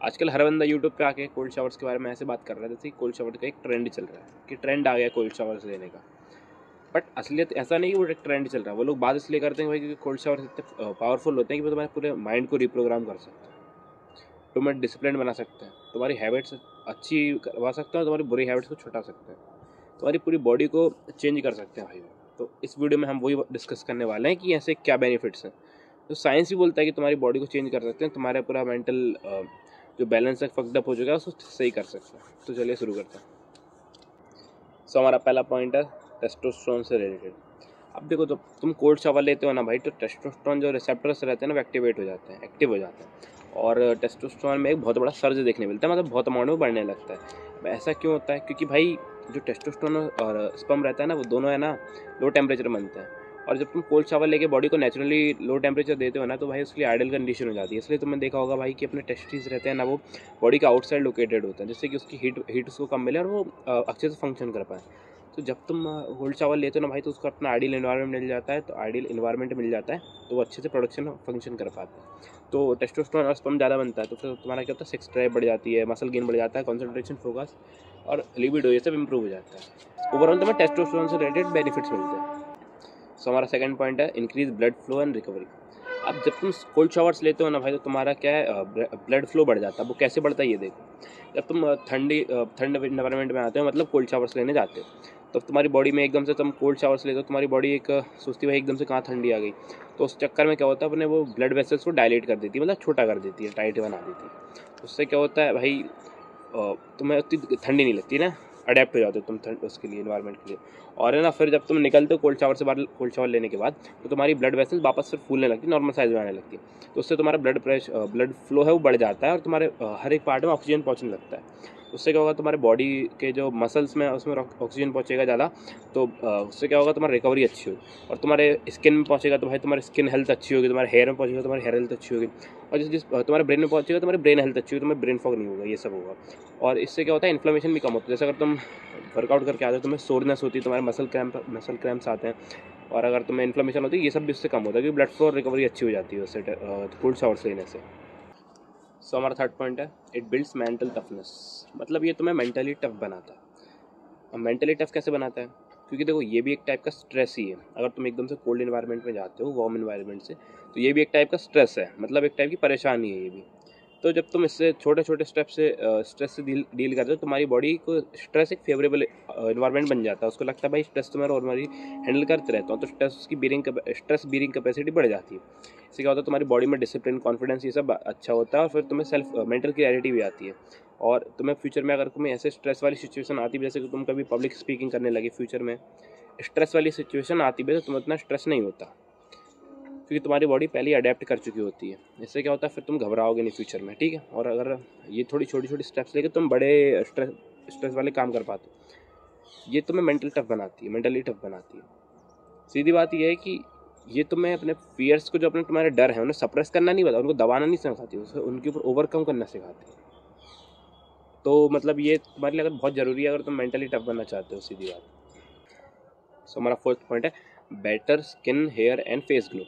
आजकल हर बंदा यूट्यूब पे आके कोल्ड शावर्स के बारे में ऐसे बात कर रहा है जैसे कोल्ड शावर का एक ट्रेंड चल रहा है कि ट्रेंड आ गया कोल्ड शावर्स लेने का। बट असलियत ऐसा नहीं कि वो एक ट्रेंड चल रहा है। वो लोग बात इसलिए करते हैं भाई क्योंकि कोल्ड शावर्स इतने पावरफुल होते हैं कि वो तुम्हारे पूरे माइंड को रिप्रोग्राम कर सकते हैं, तुम्हें डिसिप्लिन बना सकते हैं, तुम्हारी हैबिट्स अच्छी करवा सकते हैं और तुम्हारी बुरी हैबिट्स को छुटा सकते हैं, तुम्हारी पूरी बॉडी को चेंज कर सकते हैं भाई। तो इस वीडियो में हम वही डिस्कस करने वाले हैं कि ऐसे क्या बेनिफिट्स हैं। तो साइंस भी बोलता है कि तुम्हारी बॉडी को चेंज कर सकते हैं, तुम्हारा पूरा मेंटल जो बैलेंस है फक्ड अप हो चुका है उसको सही कर सकते हैं। तो चलिए शुरू करते हैं। सो हमारा पहला पॉइंट है टेस्टोस्टेरोन से रिलेटेड। अब देखो, तो तुम कोल्ड शावर लेते हो ना भाई, तो टेस्टोस्टेरोन जो रिसेप्टर्स रहते हैं ना वो एक्टिवेट हो जाते हैं, एक्टिव हो जाते हैं, और टेस्टोस्टेरोन में एक बहुत बड़ा सर्ज देखने मिलता है, मतलब बहुत अमाउंट में बढ़ने लगता है। अब ऐसा क्यों होता है? क्योंकि भाई जो टेस्टोस्टेरोन और स्पर्म रहता है ना वो दोनों है ना लो टेम्परेचर बनते हैं, और जब तुम कोल्ड शावर लेके बॉडी को नेचुरली लो टेम्परेचर देते हो ना तो भाई उसके लिए आइडल कंडीशन हो जाती है। इसलिए तुमने देखा होगा भाई कि अपने टेस्टिस रहते हैं ना वो बॉडी का आउटसाइड लोकेटेड होता है, जिससे कि उसकी हीट उसको कम मिले और वो अच्छे से फंक्शन कर पाए। तो जब तुम कोल्ड शावर लेते हो ना भाई तो उसको अपना आइडियल इन्वायरमेंट मिल जाता है, तो आइडियल इन्वायरमेंट मिल जाता है तो वो अच्छे से प्रोडक्शन फंक्शन कर पाता है। तो टेस्टोस्टेरोन और स्पर्म ज़्यादा बनता है तो फिर तुम्हारा क्या होता है, सेक्स ड्राइव बढ़ जाती है, मसल गेन बढ़ जाता है, कंसंट्रेशन, फोकस और लिबिडो ये सब इंप्रूव हो जाता है। ओवरऑल तुम्हें टेस्टोस्टेरोन से रिलेटेड बेनिफिट्स मिलते हैं। सो हमारा सेकंड पॉइंट है increase blood flow and recovery. अब जब तुम कोल्ड शावर्स लेते हो ना भाई तो तुम्हारा क्या है, ब्लड फ्लो बढ़ जाता है। वो कैसे बढ़ता है ये देखो। जब तुम ठंड इन्वायरमेंट में आते हो, मतलब कोल्ड शावर्स लेने जाते हो, तो तुम्हारी बॉडी में एकदम से तुम कोल्ड शावर्स लेते हो, तुम्हारी बॉडी एक सोचती है भाई एकदम से कहाँ ठंडी आ गई, तो उस चक्कर में क्या होता है अपने वो ब्लड वेसल्स को डायलेट कर देती है, मतलब छोटा कर देती है, टाइट बना देती है। उससे क्या होता है भाई, तुम्हें उतनी ठंडी नहीं लगती ना, अडेप्ट हो जाते हो तुम ठंड उसके लिए, इन्वायरमेंट के लिए। और है ना, फिर जब तुम निकलते हो कोल्ड शावर से बाहर, कोल्ड शावर लेने के बाद, तो तुम्हारी ब्लड वेसल्स वापस फिर फूलने लगती है, नॉर्मल साइज में आने लगती है। तो उससे तुम्हारा ब्लड फ्लो है वो बढ़ जाता है और तुम्हारे हर एक पार्ट में ऑक्सीजन पहुँचने लगता है। उससे क्या होगा, तुम्हारे बॉडी के जो मसल्स में उसमें ऑक्सीजन पहुँचेगा ज़्यादा, तो उससे क्या होगा, तुम्हारी रिकवरी अच्छी होगी। और तुम्हारे स्किन में पहुँचेगा तो भाई तुम्हारी स्किन हेल्थ अच्छी होगी, तुम्हारे हेयर में पहुँचेगा तुम्हारी हेयर हेल्थ अच्छी होगी, और जिस तुम्हारे ब्रेन में पहुँचेगा तुम्हारी ब्रेन हेल्थ अच्छी होगी, तुम्हें ब्रेन फॉग नहीं होगा, ये सब होगा। और इससे क्या होता है, इन्फ्लेमेशन भी कम होता है। जैसे अगर तुम वर्कआउट करके आते हो, तुम्हें सोरनेस होती है, तुम्हारे मसल क्रैम्प्स आते हैं, और अगर तुम्हें इन्फ्लेमेशन होती है, ये सब भी इससे कम होता है, क्योंकि ब्लड फ्लो रिकवरी अच्छी हो जाती है उससे कोल्ड शावर्स लेने से। सो हमारा थर्ड पॉइंट है इट बिल्ड्स मेंटल टफनेस। मतलब ये तुम्हें मेंटली टफ बनाता है। अब मेंटली टफ कैसे बनाता है? क्योंकि देखो ये भी एक टाइप का स्ट्रेस ही है। अगर तुम एकदम से कोल्ड इन्वायरमेंट में जाते हो, वार्म इन्वायरमेंट से, तो ये भी एक टाइप का स्ट्रेस है, मतलब एक टाइप की परेशानी है ये भी। तो जब तुम इससे छोटे छोटे स्ट्रेस से डील करते हो, तुम्हारी बॉडी को स्ट्रेस एक फेवरेबल इन्वायरमेंट बन जाता है। उसको लगता है भाई स्ट्रेस तो मैं नॉर्मली हैंडल करते रहता हूँ, तो स्ट्रेस बीरिंग कैपेसिटी बढ़ जाती है। इससे क्या होता है, तुम्हारी बॉडी में डिसिप्लिन, कॉन्फिडेंस ये सब अच्छा होता है, और फिर तुम्हें सेल्फ मेंटल क्लैरिटी भी आती है। और तुम्हें फ्यूचर में अगर तुम्हें ऐसे स्ट्रेस वाली सिचुएशन आती है, जैसे कि तुम कभी पब्लिक स्पीकिंग करने लगे, फ्यूचर में स्ट्रेस वाली सिचुएशन आती है, तो तुम्हें उतना स्ट्रेस नहीं होता, क्योंकि तुम्हारी बॉडी पहले ही अडेप्ट कर चुकी होती है। इससे क्या होता है, फिर तुम घबराओगे नहीं फ्यूचर में, ठीक है। और अगर ये थोड़ी छोटी छोटी स्टेप्स लेके तुम बड़े स्ट्रेस वाले काम कर पाते हो, ये तुम्हें मेंटली टफ बनाती है। सीधी बात यह है कि ये तुम्हें अपने फियर्स को, जो अपने तुम्हारे डर है, उन्हें सप्रेस करना नहीं बता, उनको दबाना नहीं सिखाती, उसे उनके ऊपर ओवरकम करना सिखाती है। तो मतलब ये तुम्हारे लिए अगर बहुत ज़रूरी है अगर तुम मेंटली टफ बनना चाहते हो, सीधी बात। सो हमारा फोर्थ पॉइंट है better skin, hair and face glow.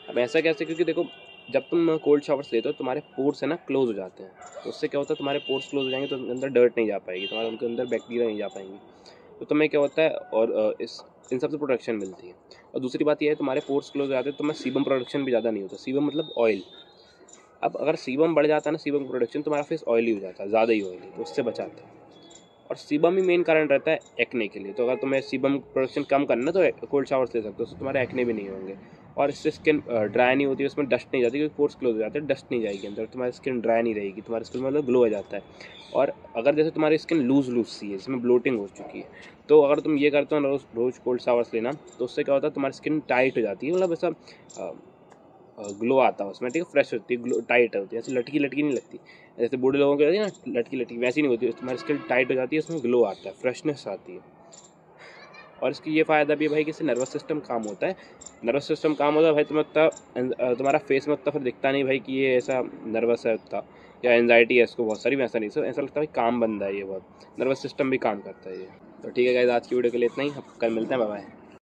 अब ऐसा कैसे? क्योंकि देखो जब तुम कोल्ड शावर्स लेते हो, तुम्हारे पोर्स है ना क्लोज हो जाते हैं, तो उससे क्या होता है, तुम्हारे पोर्स क्लोज हो जाएंगे तो अंदर डर्ट नहीं जा पाएगी, तुम्हारे उनके अंदर बैक्टीरिया नहीं जा पाएंगी, तो तुम्हें क्या होता है, और इन सब से प्रोटेक्शन मिलती है। और दूसरी बात यह है, तुम्हारे पोर्स क्लोज हो जाते हैं तो तुम्हें सीबम प्रोडक्शन भी ज़्यादा नहीं होता। सीबम मतलब ऑयल। अब अगर सीबम बढ़ जाता है ना, सीबम प्रोडक्शन, तुम्हारा फेस ऑयली हो जाता है, ज़्यादा ही ऑयली, तो उससे बचाता है। और सीबम ही मेन कारण रहता है एक्ने के लिए। तो अगर तुम्हें सीबम प्रोडक्शन कम करना है तो कोल्ड शावर्स ले सकते हो, तो तुम्हारे एक्ने भी नहीं होंगे, और इससे स्किन ड्राई नहीं होती है, उसमें डस्ट नहीं जाती, क्योंकि पोर्स क्लोज हो जाते हैं, डस्ट नहीं जाएगी अंदर, तुम्हारी स्किन ड्राई नहीं रहेगी, तुम्हारी स्किन मतलब ग्लो हो जाता है। और अगर जैसे तुम्हारी स्किन लूज सी है, जिसमें ब्लोटिंग हो चुकी है, तो अगर तुम ये करते हो रोज़ कोल्ड शावर्स लेना, तो उससे क्या होता है, तुम्हारी स्किन टाइट हो जाती है, मतलब ऐसा ग्लो आता है उसमें, ठीक है, फ्रेश होती है, ग्लो टाइट होती है, ऐसे लटकी नहीं लगती, जैसे बूढ़े लोगों की होती है ना लटकी, वैसी नहीं होती, तुम्हारी स्किन टाइट हो जाती है, उसमें ग्लो आता है, फ्रेशनेस आती है। और इसकी ये फ़ायदा भी है भाई कि इससे नर्वस सिस्टम काम होता है। नर्वस सिस्टम काम होता है भाई, तुम्हें उतना तुम्हारा फेस में उतना फिर दिखता नहीं भाई कि ये ऐसा नर्वस है उतना, या एंजाइटी है इसको बहुत सारी, वैसा नहीं, ऐसा लगता है भाई काम बंदा है ये, बहुत नर्वस सिस्टम भी काम करता है ये। तो ठीक है गाइस, आज की वीडियो के लिए इतना ही, कल मिलते हैं, बाय बाय।